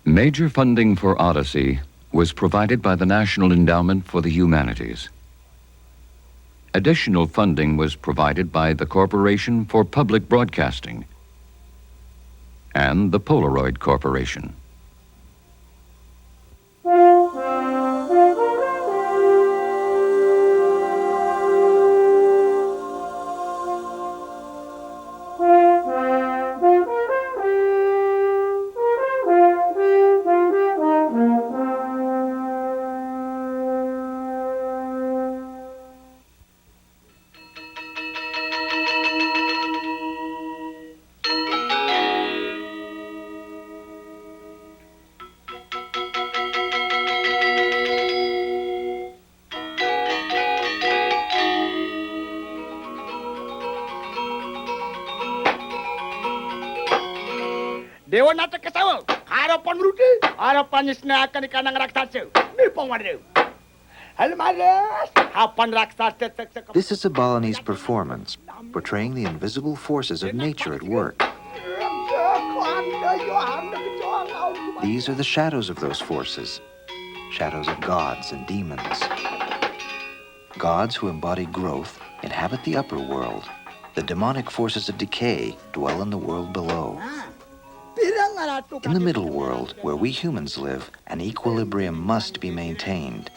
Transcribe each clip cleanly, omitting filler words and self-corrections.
Major funding for Odyssey was provided by the National Endowment for the Humanities. Additional funding was provided by the Corporation for Public Broadcasting and the Polaroid Corporation. Dewa nata kesawa, harapan rudi, harapan isna akan ikan raksasa. Ni pengwadu. Halmalas, hapan raksasa. This is a Balinese performance portraying the invisible forces of nature at work. These are the shadows of those forces, shadows of gods and demons. Gods who embody growth inhabit the upper world. The demonic forces of decay dwell in the world below. In the middle world, where we humans live, an equilibrium must be maintained,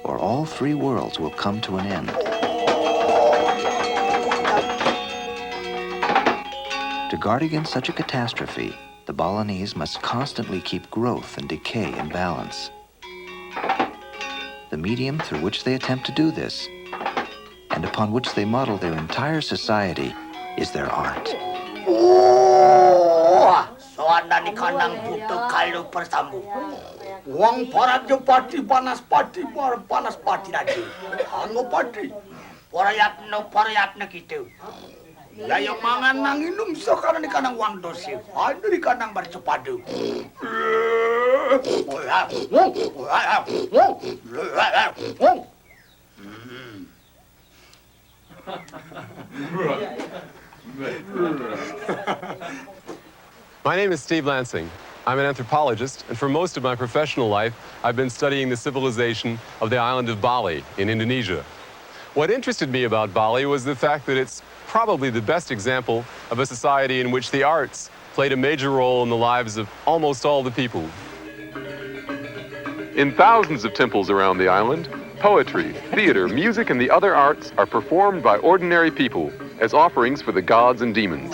or all three worlds will come to an end. To guard against such a catastrophe, the Balinese must constantly keep growth and decay in balance. The medium through which they attempt to do this, and upon which they model their entire society, is their art. Soanda ni kandang putu kalau bersambung. Uang parat jo parti panas parti lagi. Anggo parti. Parayat na gitu. Layo mangan nang inum so karena ni kandang uang dosi. Ada di kandang bersepadu. My name is Steve Lansing. I'm an anthropologist, and for most of my professional life, I've been studying the civilization of the island of Bali in Indonesia. What interested me about Bali was the fact that it's probably the best example of a society in which the arts played a major role in the lives of almost all the people. In thousands of temples around the island, poetry, theater, music, and the other arts are performed by ordinary people as offerings for the gods and demons.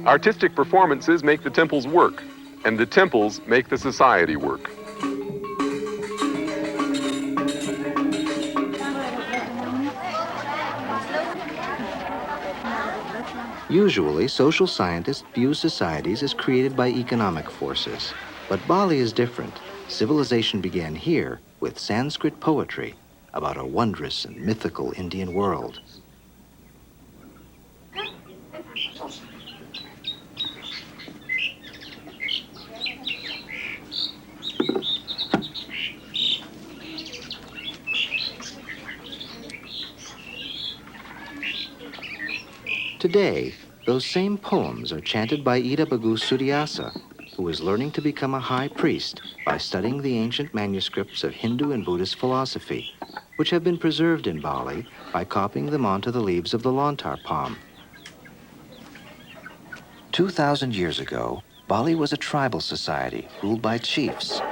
Artistic performances make the temples work, and the temples make the society work. Usually, social scientists view societies as created by economic forces. But Bali is different. Civilization began here with Sanskrit poetry about a wondrous and mythical Indian world. Today, those same poems are chanted by Ida Bagus Sudiasa, who is learning to become a high priest by studying the ancient manuscripts of Hindu and Buddhist philosophy, which have been preserved in Bali by copying them onto the leaves of the lontar palm. 2,000 years ago, Bali was a tribal society ruled by chiefs.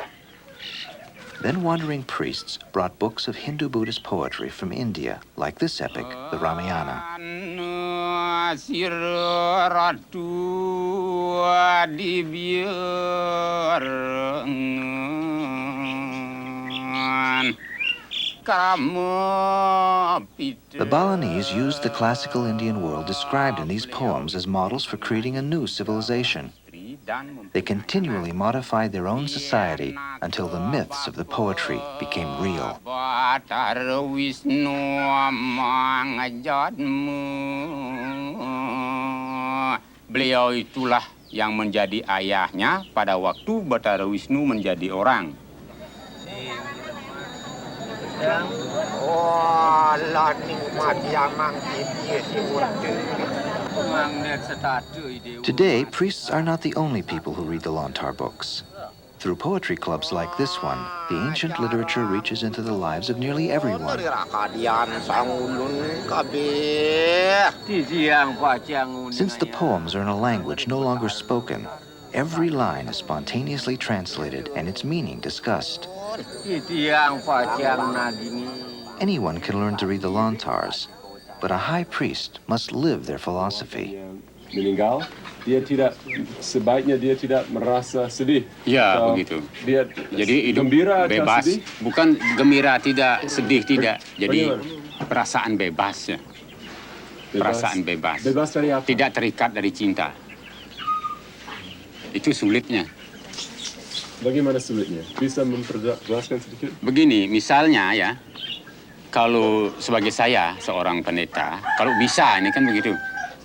Then wandering priests brought books of Hindu-Buddhist poetry from India, like this epic, the Ramayana. The Balinese used the classical Indian world described in these poems as models for creating a new civilization. They continually modified their own society until the myths of the poetry became real. Beliau itulah yang menjadi ayahnya pada waktu Batara Wisnu menjadi orang. Today, priests are not the only people who read the Lontar books. Through poetry clubs like this one, the ancient literature reaches into the lives of nearly everyone. Since the poems are in a language no longer spoken, every line is spontaneously translated and its meaning discussed. Anyone can learn to read the Lontars, but a high priest must live their philosophy. Meninggal, sebaiknya dia tidak merasa sedih. Ya, begitu. Dia jadi hidup gembira, bebas, sedih. Bukan gembira tidak, sedih tidak. Jadi perasaan bebas ya. Perasaan bebas. Bebas dari apa? Tidak terikat dari cinta. Itu sulitnya. Bagaimana sulitnya? Bisa memperjelaskan sedikit? Begini, misalnya ya, kalau sebagai saya seorang pendeta, kalau bisa ini kan begitu.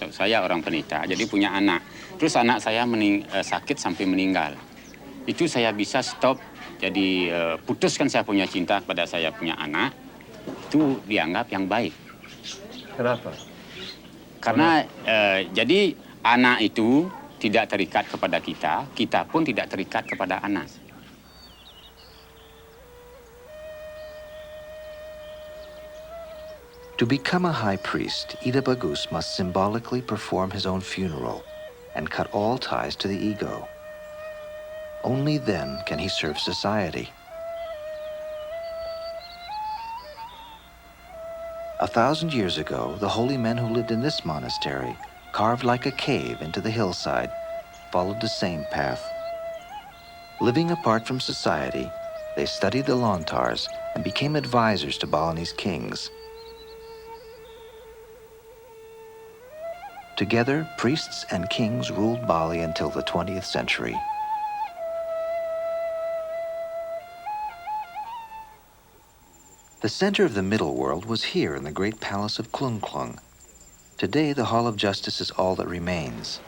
Saya orang pendeta, jadi punya anak. Terus anak saya sakit sampai meninggal. Itu saya bisa stop, jadi putuskan saya punya cinta kepada saya punya anak. Itu dianggap yang baik. Kenapa? Karena jadi anak itu tidak terikat kepada kita, kita pun tidak terikat kepada anak. To become a high priest, Ida Bagus must symbolically perform his own funeral and cut all ties to the ego. Only then can he serve society. 1,000 years ago, the holy men who lived in this monastery, carved like a cave into the hillside, followed the same path. Living apart from society, they studied the Lontars and became advisors to Balinese kings. Together, priests and kings ruled Bali until the 20th century. The center of the middle world was here in the great palace of Klung Klung. Today, the Hall of Justice is all that remains.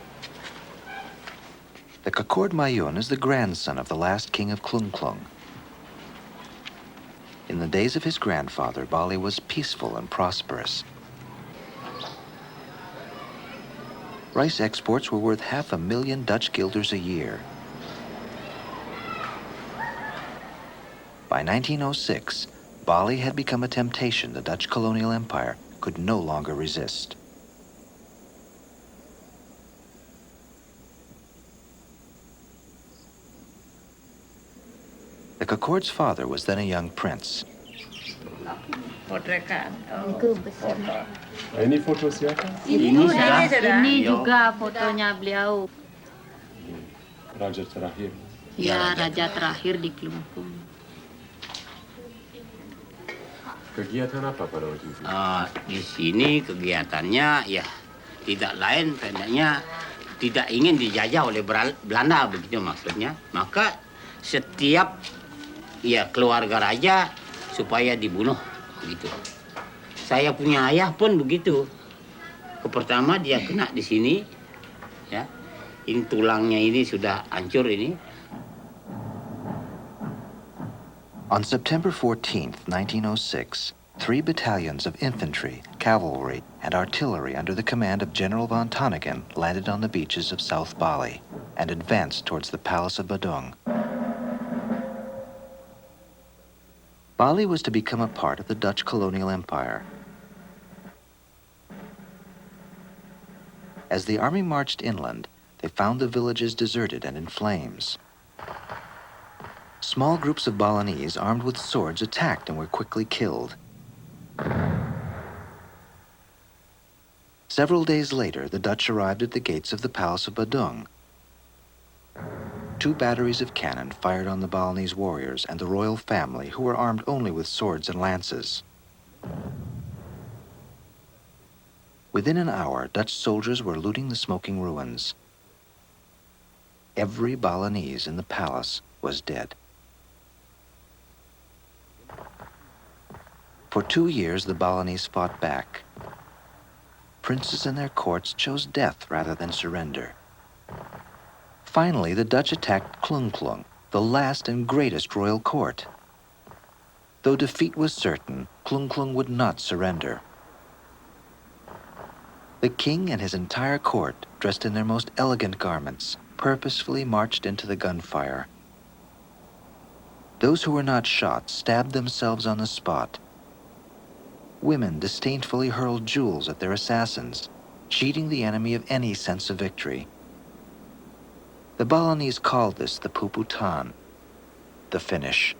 The Kakord Mayun is the grandson of the last king of Klung Klung. In the days of his grandfather, Bali was peaceful and prosperous. Rice exports were worth 500,000 Dutch guilders a year. By 1906, Bali had become a temptation the Dutch colonial empire could no longer resist. The Kakord's father was then a young prince. Ini foto siapa? Ini juga fotonya beliau. Raja terakhir. Ya, raja terakhir di Klungkung. Kegiatan apa pada waktu itu? Di sini kegiatannya ya tidak lain, pendeknya tidak ingin dijajah oleh Belanda, begitu maksudnya. Maka setiap ya keluarga raja supaya dibunuh, begitu. Saya punya ayah pun begitu. Pertama dia kena di sini, ya. Ini tulangnya ini sudah hancur ini. On September 14th, 1906, 3 battalions of infantry, cavalry, and artillery under the command of General von Tanagan landed on the beaches of South Bali and advanced towards the Palace of Badung. Bali was to become a part of the Dutch colonial empire. As the army marched inland, they found the villages deserted and in flames. Small groups of Balinese armed with swords attacked and were quickly killed. Several days later, the Dutch arrived at the gates of the Palace of Badung. 2 batteries of cannon fired on the Balinese warriors and the royal family, who were armed only with swords and lances. Within an hour, Dutch soldiers were looting the smoking ruins. Every Balinese in the palace was dead. For 2 years, the Balinese fought back. Princes and their courts chose death rather than surrender. Finally, the Dutch attacked Klungklung, the last and greatest royal court. Though defeat was certain, Klungklung would not surrender. The king and his entire court, dressed in their most elegant garments, purposefully marched into the gunfire. Those who were not shot stabbed themselves on the spot. Women disdainfully hurled jewels at their assassins, cheating the enemy of any sense of victory. The Balinese called this the puputan, the finish.